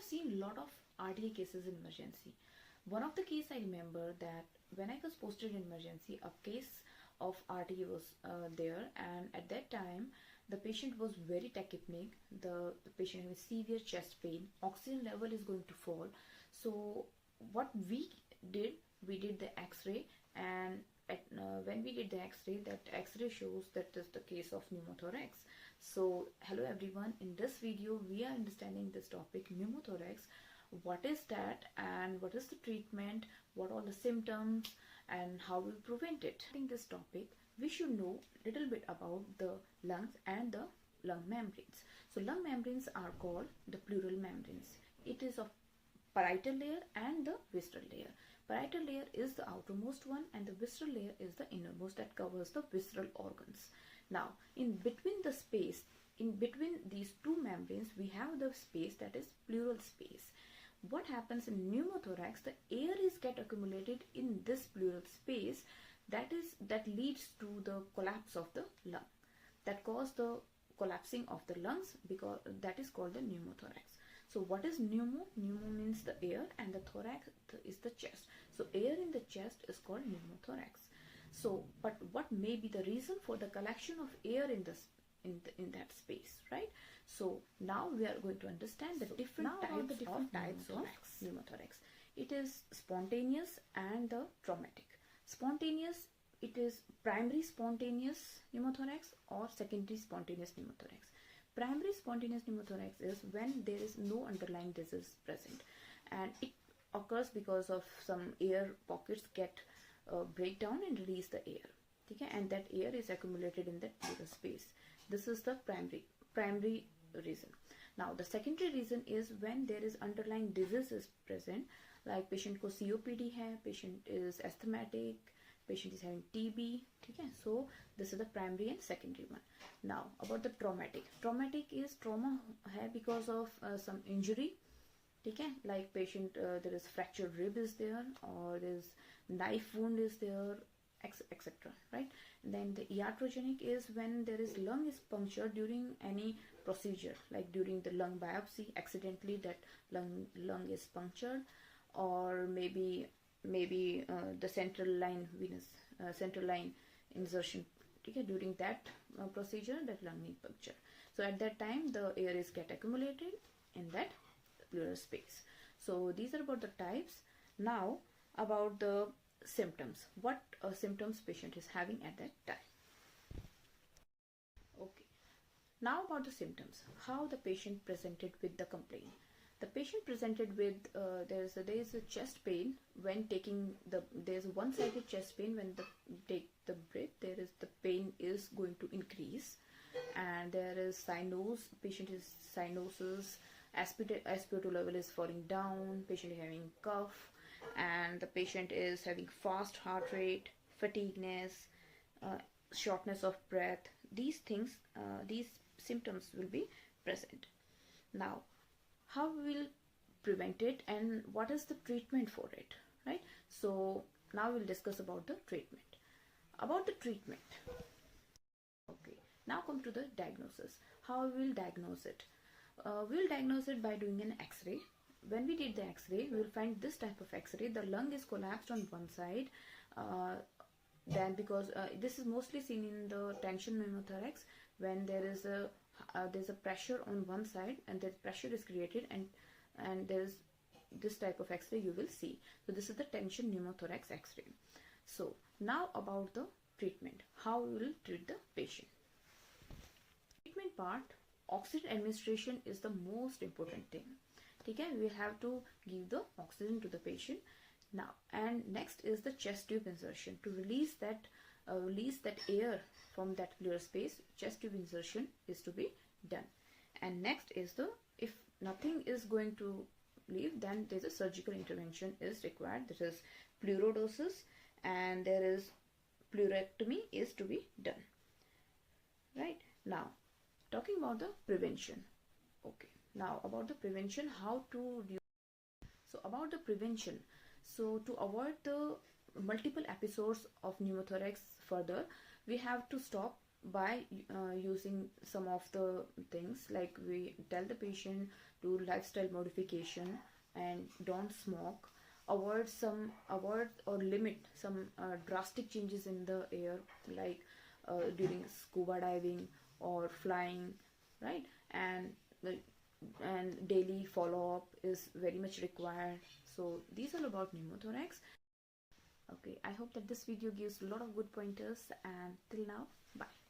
seen a lot of RTA cases in emergency. One of the case I remember that when I was posted in emergency, a case of RTA was there, and at that time the patient was very tachypneic. The patient has severe chest pain. Oxygen level is going to fall. So what we did the X-ray, and when we did the X-ray, that X-ray shows that is the case of pneumothorax. So hello everyone, in this video we are understanding this topic, pneumothorax. What is that and what is the treatment, what are the symptoms and how we prevent it. In this topic we should know a little bit about the lungs and the lung membranes. So lung membranes are called the pleural membranes. It is of parietal layer and the visceral layer. Parietal layer is the outermost one and the visceral layer is the innermost that covers the visceral organs. Now in between the space, in between these two membranes, we have the space that is pleural space. What happens in pneumothorax, the air is get accumulated in this pleural space, that leads to the collapse of the lung, that cause the collapsing of the lungs, because that is called the pneumothorax. So what is pneumo? Pneumo means the air and the thorax is the chest. So air in the chest is called pneumothorax. So but what may be the reason for the collection of air in this in that space, right? So now we are going to understand the different types of pneumothorax. It is spontaneous and the traumatic. Spontaneous, it is primary spontaneous pneumothorax or secondary spontaneous pneumothorax. Primary spontaneous pneumothorax is when there is no underlying disease present, and it occurs because of some air pockets get break down and release the air, okay? And that air is accumulated in that pleural space. This is the primary reason. Now the secondary reason is when there is underlying disease is present, like patient ko COPD hai, patient is asthmatic, patient is having TB, okay? So this is the primary and secondary one. Now about the traumatic. Traumatic is trauma hai because of some injury, okay? Like patient there is fractured rib is there, or there is knife wound is there, etc., right? Then the iatrogenic is when there is lung is punctured during any procedure, like during the lung biopsy, accidentally that lung is punctured, or maybe the central line venous central line insertion, okay? During that procedure, that lung is punctured. So at that time the air is get accumulated in that pleural space. So these are about the types. Now about the symptoms, what symptoms patient is having at that time. Okay, now about the symptoms, how the patient presented with the complaint. The patient presented with there is a chest pain when taking there's one-sided chest pain when take the breath, there is the pain is going to increase, and there is cyanosis, patient is cyanosis, SpO2 level is falling down, patient is having cough, and the patient is having fast heart rate, fatigueness, shortness of breath. These things, these symptoms will be present. Now how we will prevent it and what is the treatment for it, right? So now we'll discuss about the treatment. About the treatment, okay, now come to the diagnosis. How we will diagnose it? We'll diagnose it by doing an X-ray. When we did the X-ray, we will find this type of X-ray. The lung is collapsed on one side. Then because this is mostly seen in the tension pneumothorax, when there is there's a pressure on one side and the pressure is created, and there's this type of X-ray you will see. So this is the tension pneumothorax X-ray. So now about the treatment, how we will treat the patient. Treatment part, oxygen administration is the most important thing. Okay, we have to give the oxygen to the patient. Now and next is the chest tube insertion. To release that air from that pleural space, chest tube insertion is to be done. And next is the, if nothing is going to leave, then there's a surgical intervention is required. This is pleurodosis, and there is pleurectomy is to be done, right? Now talking about the prevention. Okay, now about the prevention, how to do. So about the prevention, so to avoid the multiple episodes of pneumothorax further, we have to stop by using some of the things, like we tell the patient do lifestyle modification and don't smoke, avoid or limit some drastic changes in the air, like during scuba diving or flying, right? And daily follow-up is very much required. So these are about pneumothorax. Okay, I hope that this video gives a lot of good pointers, and till now, bye.